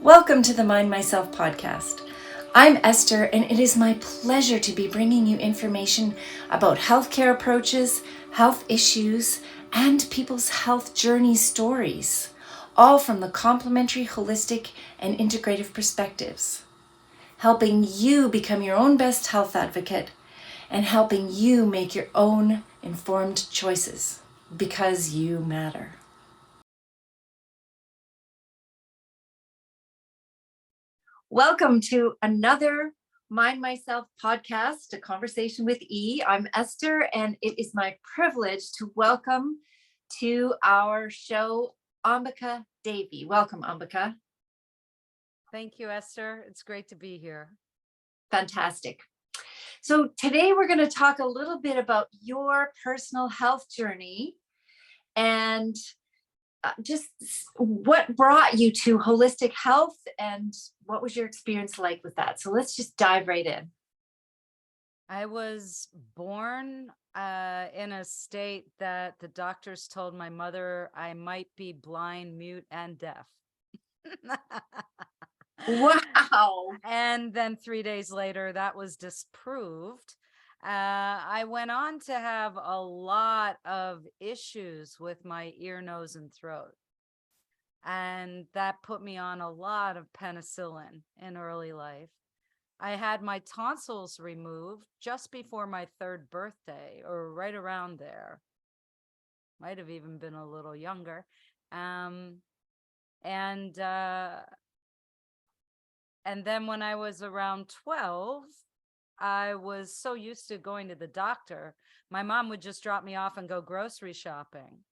Welcome to the Mind Myself podcast. I'm Esther, and it is my pleasure to be bringing you information about healthcare approaches, health issues, and people's health journey stories, all from the complementary, holistic, and integrative perspectives, helping you become your own best health advocate and helping you make your own informed choices because you matter. Welcome to another Mind Myself podcast, a conversation with E. I'm Esther, and it is my privilege to welcome to our show Ambika Devi. Welcome, Ambika. Thank you, Esther. It's great to be here. Fantastic. So today we're going to talk a little bit about your personal health journey and just what brought you to holistic health and what was your experience like with that? So let's just dive right in. I was born in a state that the doctors told my mother I might be blind, mute, and deaf. Wow. And then 3 days later, that was disproved. I went on to have a lot of issues with my ear, nose, and throat. And that put me on a lot of penicillin in early life. I had my tonsils removed just before my 3rd birthday, or right around there. Might have even been a little younger. And then when I was around 12, I was so used to going to the doctor. My mom would just drop me off and go grocery shopping.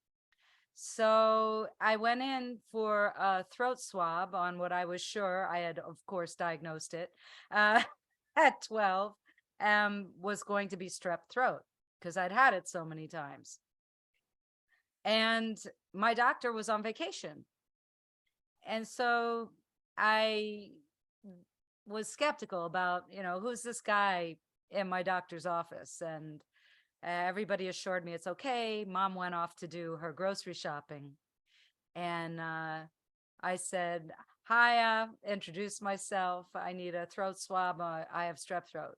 So I went in for a throat swab on what I was sure I had, of course, diagnosed it at 12, was going to be strep throat because I'd had it so many times. And my doctor was on vacation. And so I was skeptical about, who's this guy in my doctor's office? And everybody assured me it's okay. Mom went off to do her grocery shopping. And I said, hi, introduced myself. I need a throat swab. I have strep throat.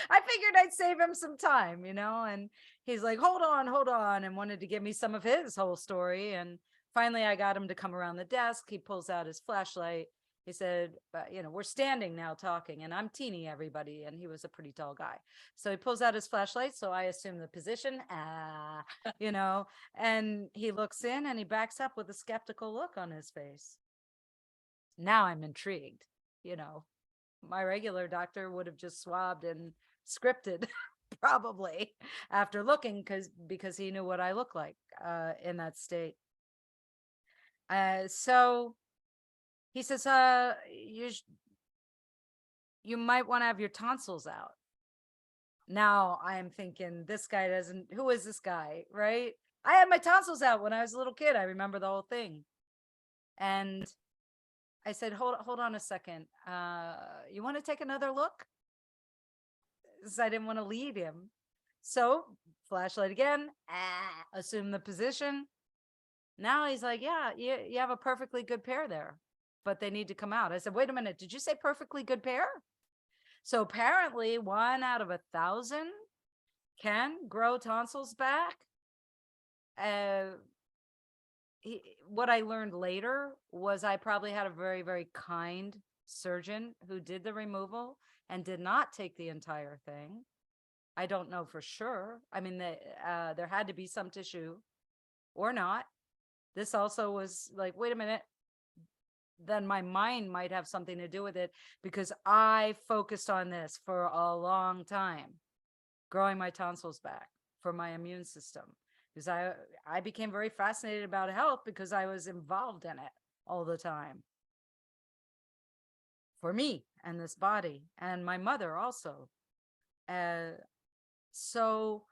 I figured I'd save him some time, and he's like, hold on, and wanted to give me some of his whole story. And finally, I got him to come around the desk. He pulls out his flashlight. He said, we're standing now talking, and I'm teeny, everybody. And he was a pretty tall guy. So he pulls out his flashlight. So I assume the position, and he looks in and he backs up with a skeptical look on his face. Now I'm intrigued, my regular doctor would have just swabbed and scripted probably after looking because he knew what I look like in that state. So he says, you might want to have your tonsils out. Now I'm thinking, this guy who is this guy, right? I had my tonsils out when I was a little kid. I remember the whole thing. And I said, hold on a second. You want to take another look? Because I didn't want to lead him. So flashlight again, assume the position. Now he's like, yeah, you have a perfectly good pair there, but they need to come out. I said, wait a minute, did you say perfectly good pair? So apparently 1 out of 1,000 can grow tonsils back. What I learned later was I probably had a very, very kind surgeon who did the removal and did not take the entire thing. I don't know for sure. I mean, there had to be some tissue or not. This also was like, wait a minute, then my mind might have something to do with it because I focused on this for a long time, growing my tonsils back for my immune system. Because I became very fascinated about health because I was involved in it all the time. For me and this body and my mother also. So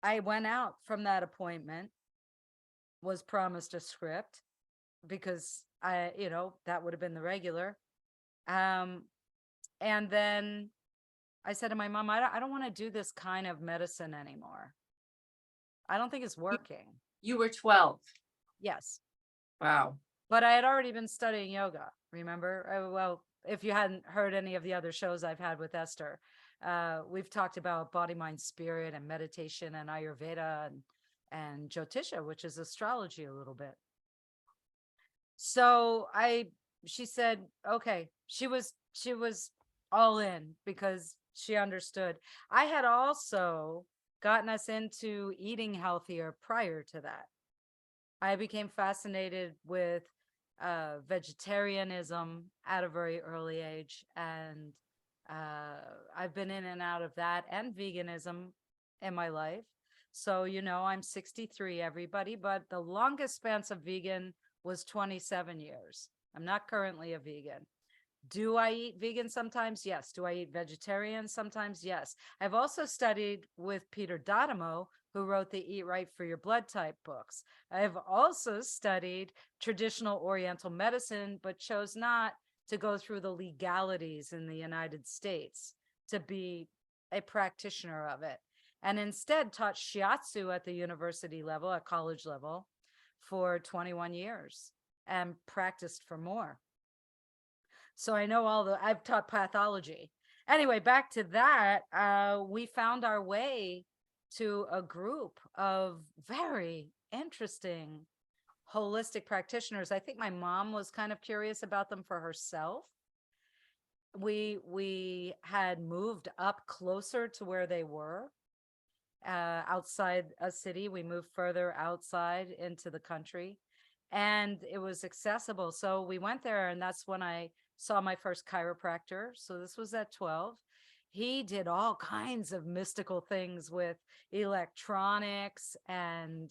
I went out from that appointment, was promised a script because that would have been the regular. And then I said to my mom, I don't want to do this kind of medicine anymore. I don't think it's working. You were 12. Yes. Wow. but I had already been studying yoga. Remember? Well, if you hadn't heard any of the other shows I've had with Esther, we've talked about body, mind, spirit, and meditation, and Ayurveda, and Jyotisha, which is astrology a little bit. So she said, okay, she was all in because she understood. I had also gotten us into eating healthier prior to that. I became fascinated with vegetarianism at a very early age, and I've been in and out of that and veganism in my life. So, I'm 63, everybody, but the longest span of vegan was 27 years. I'm not currently a vegan. Do I eat vegan sometimes? Yes. Do I eat vegetarian sometimes? Yes. I've also studied with Peter D'Adamo, who wrote the Eat Right for Your Blood Type books. I've also studied traditional Oriental medicine, but chose not to go through the legalities in the United States to be a practitioner of it, and instead taught shiatsu at the university level, at college level, for 21 years and practiced for more. So I know I've taught pathology. Anyway, back to that, we found our way to a group of very interesting holistic practitioners. I think my mom was kind of curious about them for herself. We had moved up closer to where they were, outside a city. We moved further outside into the country, and it was accessible. So we went there, and that's when I saw my first chiropractor. So this was at 12. He did all kinds of mystical things with electronics, and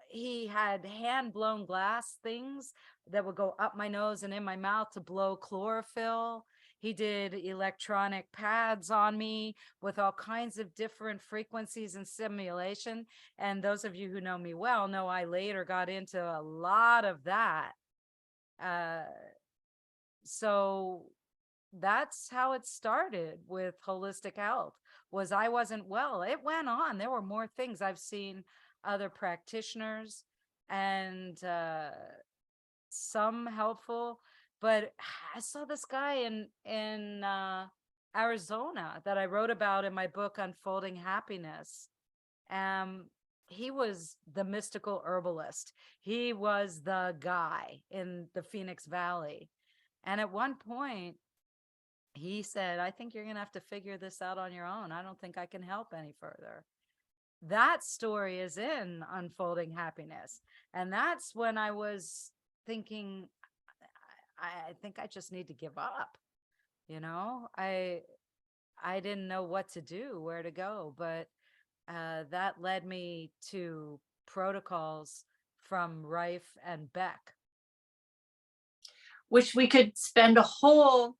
he had hand blown glass things that would go up my nose and in my mouth to blow chlorophyll. He did electronic pads on me with all kinds of different frequencies and stimulation. And those of you who know me well know I later got into a lot of that. Uh, so that's how it started with holistic health. Was I wasn't well. It went on. There were more things. I've seen other practitioners, and some helpful, but I saw this guy in Arizona that I wrote about in my book Unfolding Happiness. Um he was the mystical herbalist. He was the guy in the Phoenix Valley. And at one point he said, I think you're going to have to figure this out on your own. I don't think I can help any further. That story is in Unfolding Happiness. And that's when I was thinking, I think I just need to give up. I didn't know what to do, where to go, but that led me to protocols from Rife and Beck. Which we could spend a whole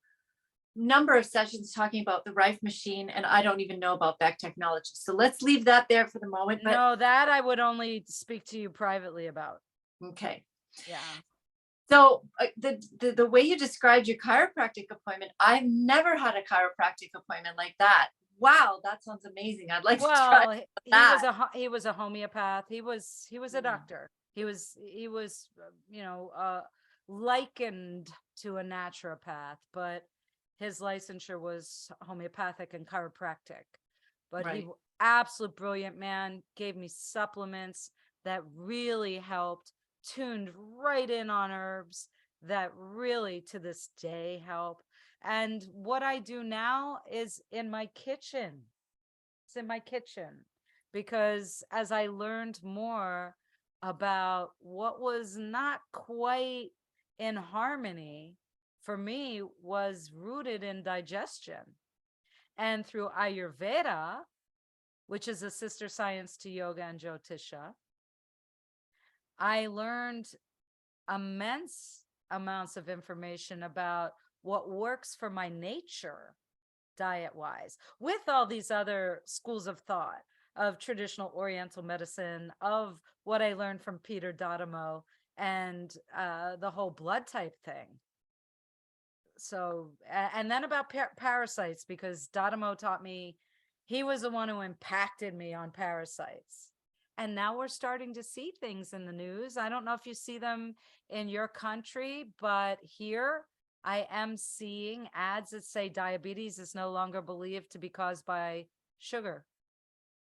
number of sessions talking about the Rife machine, and I don't even know about back technology. So let's leave that there for the moment. But no, that I would only speak to you privately about. Okay. Yeah. So the way you described your chiropractic appointment, I've never had a chiropractic appointment like that. Wow, that sounds amazing. I'd like to try that. He was a homeopath. He was a doctor. He was likened to a naturopath, but his licensure was homeopathic and chiropractic. But Right. he absolute brilliant man, gave me supplements that really helped, tuned right in on herbs that really to this day help. And what I do now is in my kitchen. It's in my kitchen because as I learned more about what was not quite in harmony for me was rooted in digestion. And through Ayurveda, which is a sister science to yoga and Jyotisha, I learned immense amounts of information about what works for my nature diet wise, with all these other schools of thought of traditional Oriental medicine, of what I learned from Peter D'Adamo, and the whole blood type thing. So, and then about parasites, because D'Adamo taught me, he was the one who impacted me on parasites. And now we're starting to see things in the news. I don't know if you see them in your country, but here I am seeing ads that say diabetes is no longer believed to be caused by sugar.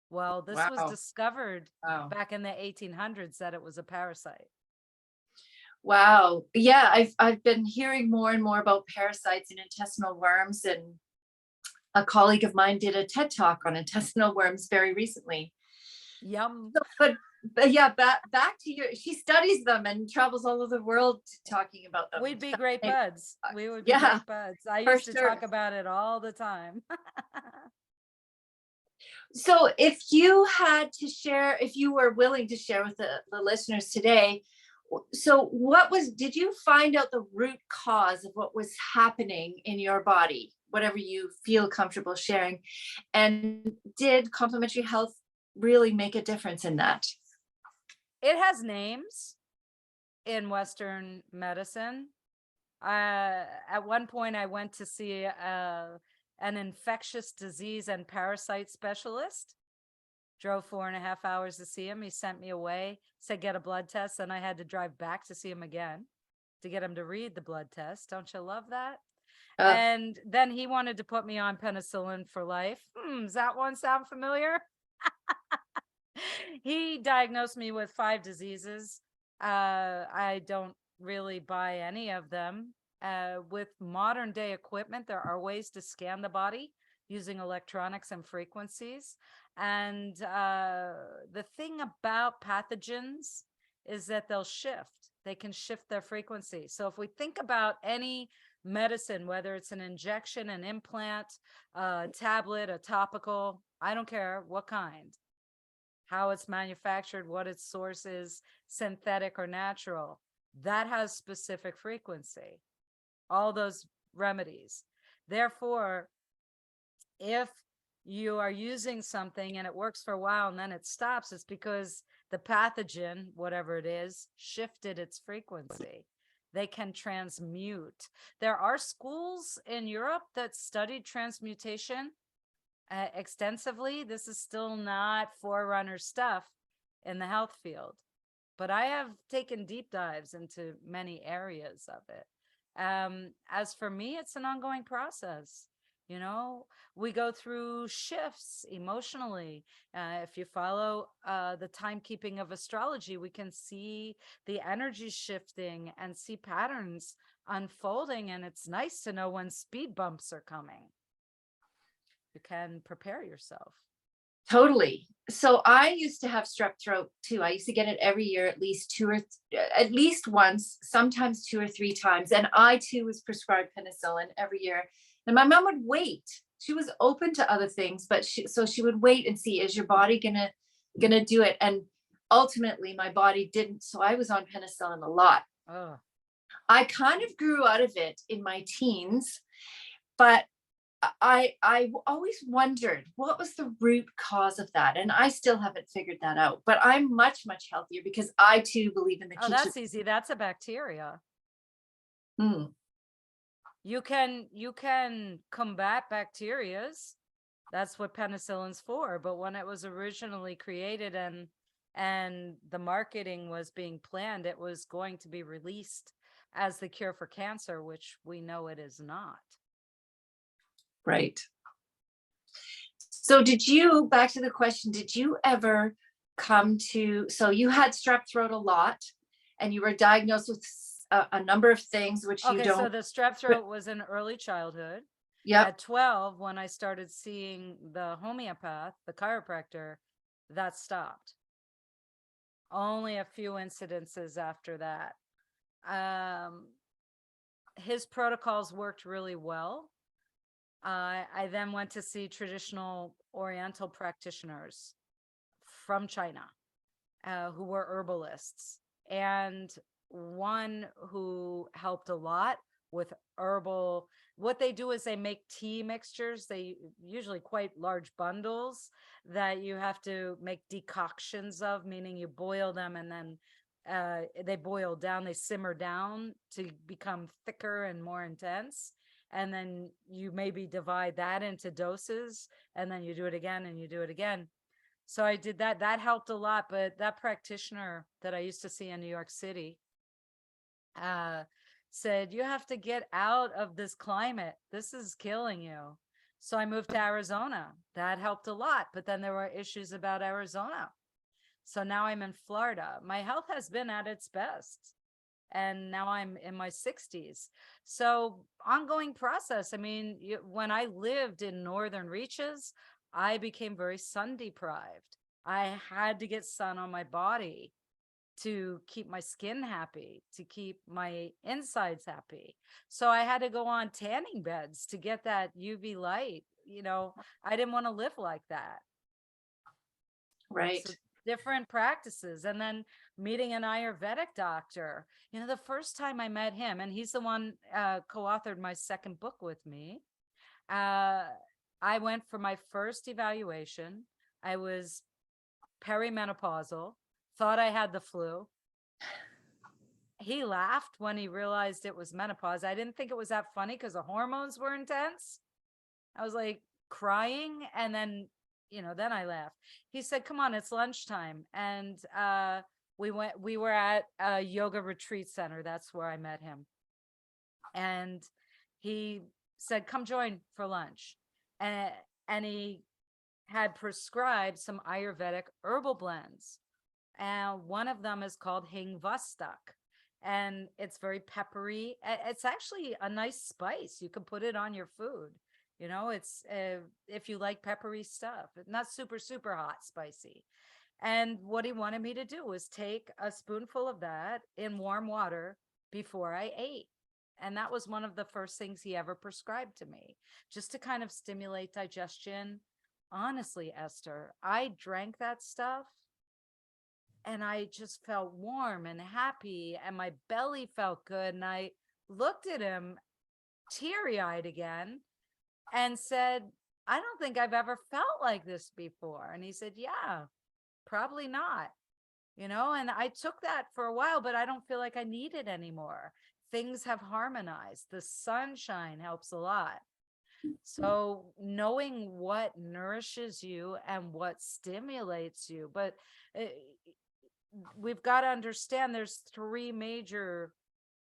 Well, this was Wow. discovered Wow. back in the 1800s that it was a parasite. Wow. Yeah, I've been hearing more and more about parasites and intestinal worms, and a colleague of mine did a TED talk on intestinal worms very recently. Yum. So, but yeah, back to your, she studies them and travels all over the world talking about them. We'd be great buds. We would be Yeah, great buds. I for used to sure. talk about it all the time. So if you had to share, if you were willing to share with the listeners today, so did you find out the root cause of what was happening in your body, whatever you feel comfortable sharing? And did complementary health really make a difference in that? It has names in Western medicine. At one point, I went to see an infectious disease and parasite specialist. Drove 4.5 hours to see him. He sent me away, said, get a blood test. And I had to drive back to see him again to get him to read the blood test. Don't you love that? And then he wanted to put me on penicillin for life. Does that one sound familiar? He diagnosed me with 5 diseases. I don't really buy any of them. With modern day equipment, there are ways to scan the body using electronics and frequencies. And the thing about pathogens is that they'll shift. They can shift their frequency. So if we think about any medicine, whether it's an injection, an implant, a tablet, a topical, I don't care what kind, how it's manufactured, what its source is, synthetic or natural, that has specific frequency, all those remedies. Therefore, if you are using something and it works for a while and then it stops, it's because the pathogen, whatever it is, shifted its frequency. They can transmute. There are schools in Europe that studied transmutation extensively. This is still not forerunner stuff in the health field, but I have taken deep dives into many areas of it. As for me, it's an ongoing process. You know, we go through shifts emotionally. If you follow the timekeeping of astrology, we can see the energy shifting and see patterns unfolding. And it's nice to know when speed bumps are coming. You can prepare yourself. Totally. So I used to have strep throat too. I used to get it every year, at least once, sometimes 2 or 3 times. And I too was prescribed penicillin every year. And my mom would wait. She was open to other things, but she would wait and see, is your body gonna do it? And ultimately my body didn't. So I was on penicillin a lot. Oh. I kind of grew out of it in my teens, but I always wondered what was the root cause of that, and I still haven't figured that out. But I'm much much healthier because I too believe in the Oh, that's easy. That's a bacteria. You can combat bacterias. That's what penicillin's for. But when it was originally created and the marketing was being planned, it was going to be released as the cure for cancer, which we know it is not. Right. So back to the question, did you ever so you had strep throat a lot and you were diagnosed with a number of things, which you don't. So the strep throat was in early childhood. Yeah. At 12, when I started seeing the homeopath, the chiropractor, that stopped. Only a few incidences after that. His protocols worked really well. I then went to see traditional Oriental practitioners from China who were herbalists, and one who helped a lot with herbal. What they do is they make tea mixtures. They usually quite large bundles that you have to make decoctions of, meaning you boil them and then they boil down, they simmer down to become thicker and more intense. And then you maybe divide that into doses, and then you do it again and you do it again. So I did that. That helped a lot. But that practitioner that I used to see in New York City said, you have to get out of this climate. This is killing you. So I moved to Arizona. That helped a lot. But then there were issues about Arizona. So now I'm in Florida. My health has been at its best. And now I'm in my 60s. So ongoing process. I mean, when I lived in northern reaches, I became very sun deprived. I had to get sun on my body to keep my skin happy, to keep my insides happy. So I had to go on tanning beds to get that UV light. I didn't want to live like that. Right. So different practices. And then meeting an Ayurvedic doctor. The first time I met him, and he's the one co-authored my second book with me. I went for my first evaluation. I was perimenopausal, thought I had the flu. He laughed when he realized it was menopause. I didn't think it was that funny because the hormones were intense. I was like crying, and then then I laughed. He said, come on, it's lunchtime. And we were at a yoga retreat center. That's where I met him. And he said, come join for lunch. And he had prescribed some Ayurvedic herbal blends. And one of them is called Hingvastak. And it's very peppery. It's actually a nice spice. You can put it on your food. It's if you like peppery stuff, not super, super hot, spicy. And what he wanted me to do was take a spoonful of that in warm water before I ate. And that was one of the first things he ever prescribed to me, just to kind of stimulate digestion. Honestly, Esther, I drank that stuff and I just felt warm and happy, and my belly felt good. And I looked at him teary-eyed again and said, I don't think I've ever felt like this before. And he said, yeah, probably not, and I took that for a while, but I don't feel like I need it anymore. Things have harmonized. The sunshine helps a lot. So knowing what nourishes you and what stimulates you, but we've got to understand there's three major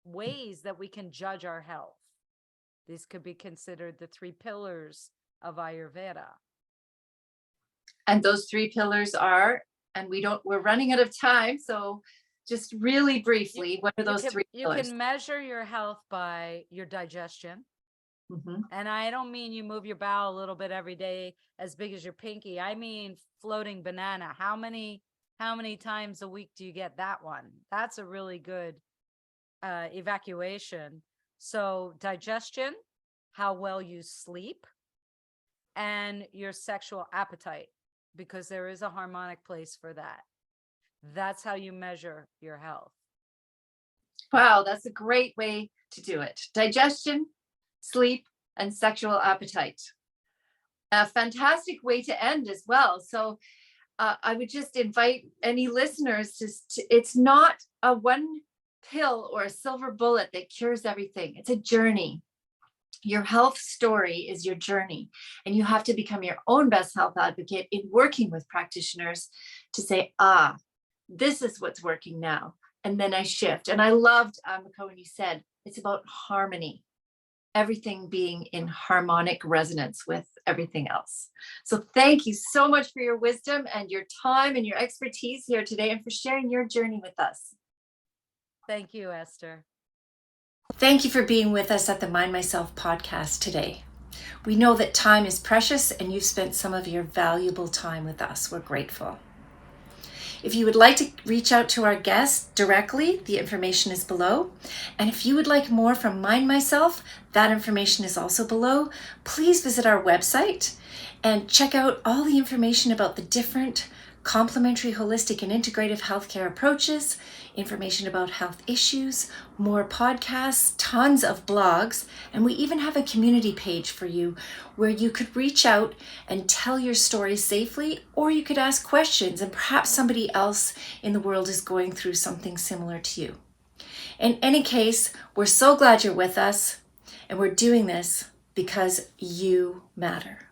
ways that we can judge our health. These could be considered the three pillars of Ayurveda. And those three pillars are, and we're running out of time. So just really briefly, what are those three pillars? You can measure your health by your digestion. Mm-hmm. And I don't mean you move your bowel a little bit every day as big as your pinky. I mean floating banana. How many times a week do you get that one? That's a really good evacuation. So digestion, how well you sleep, and your sexual appetite, because there is a harmonic place for that. That's how you measure your health. Wow, that's a great way to do it. Digestion, sleep, and sexual appetite. A fantastic way to end as well. So I would just invite any listeners to it's not a one pill or a silver bullet that cures everything. It's a journey. Your health story is your journey, and you have to become your own best health advocate in working with practitioners to say, this is what's working now. And then I shift. And I loved, Ambika, when you said it's about harmony, everything being in harmonic resonance with everything else. So thank you so much for your wisdom and your time and your expertise here today, and for sharing your journey with us. Thank you, Esther. Thank you for being with us at the Mind Myself podcast today. We know that time is precious, and you've spent some of your valuable time with us. We're grateful. If you would like to reach out to our guest directly, the information is below. And if you would like more from Mind Myself, that information is also below. Please visit our website and check out all the information about the different complementary, holistic, and integrative healthcare approaches, information about health issues, more podcasts, tons of blogs, and we even have a community page for you where you could reach out and tell your story safely, or you could ask questions, and perhaps somebody else in the world is going through something similar to you. In any case, we're so glad you're with us, and we're doing this because you matter.